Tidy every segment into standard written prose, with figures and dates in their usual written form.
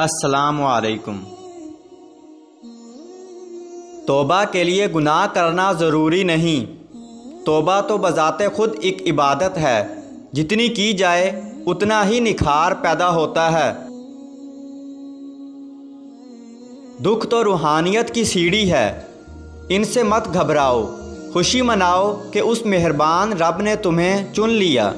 अस्सलामु अलैकुम। तौबा के लिए गुनाह करना ज़रूरी नहीं। तौबा तो बज़ाते ख़ुद एक इबादत है, जितनी की जाए उतना ही निखार पैदा होता है। दुख तो रूहानियत की सीढ़ी है, इनसे मत घबराओ। खुशी मनाओ कि उस मेहरबान रब ने तुम्हें चुन लिया।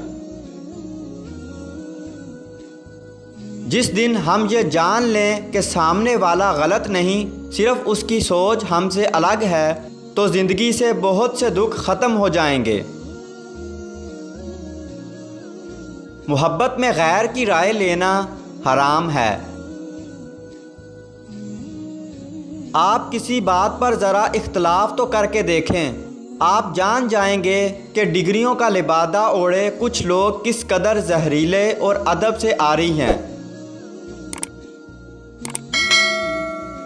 जिस दिन हम ये जान लें कि सामने वाला गलत नहीं, सिर्फ उसकी सोच हमसे अलग है, तो ज़िंदगी से बहुत से दुख ख़त्म हो जाएंगे। मोहब्बत में गैर की राय लेना हराम है। आप किसी बात पर ज़रा इख्तलाफ तो करके देखें, आप जान जाएंगे कि डिग्रियों का लिबादा ओढ़े कुछ लोग किस कदर जहरीले और अदब से आरी हैं।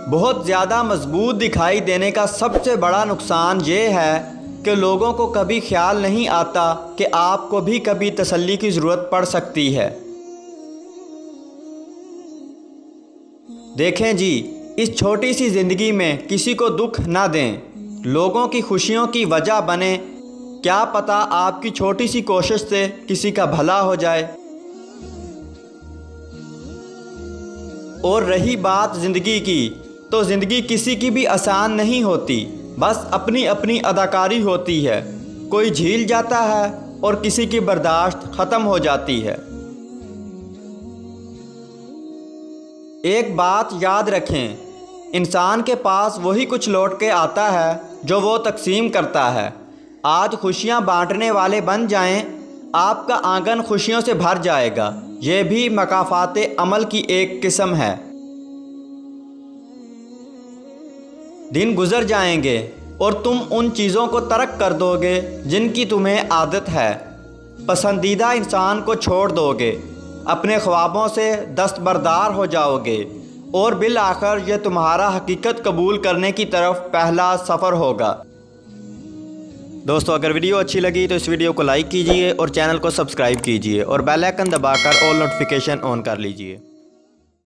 बहुत ज़्यादा मजबूत दिखाई देने का सबसे बड़ा नुकसान ये है कि लोगों को कभी ख्याल नहीं आता कि आपको भी कभी तसल्ली की ज़रूरत पड़ सकती है। देखें जी, इस छोटी सी ज़िंदगी में किसी को दुख ना दें, लोगों की खुशियों की वजह बने। क्या पता आपकी छोटी सी कोशिश से किसी का भला हो जाए। और रही बात ज़िंदगी की, तो ज़िंदगी किसी की भी आसान नहीं होती, बस अपनी अपनी अदाकारी होती है। कोई झील जाता है और किसी की बर्दाश्त ख़त्म हो जाती है। एक बात याद रखें, इंसान के पास वही कुछ लौट के आता है जो वो तकसीम करता है। आज खुशियाँ बांटने वाले बन जाएं, आपका आंगन खुशियों से भर जाएगा। ये भी मकाफ़ाते अमल की एक किस्म है। दिन गुजर जाएंगे और तुम उन चीज़ों को तर्क कर दोगे जिनकी तुम्हें आदत है। पसंदीदा इंसान को छोड़ दोगे, अपने ख्वाबों से दस्तबरदार हो जाओगे और बिल आखिर यह तुम्हारा हकीकत कबूल करने की तरफ पहला सफ़र होगा। दोस्तों, अगर वीडियो अच्छी लगी तो इस वीडियो को लाइक कीजिए और चैनल को सब्सक्राइब कीजिए और बेल आइकन दबाकर ऑल नोटिफिकेशन ऑन कर लीजिए।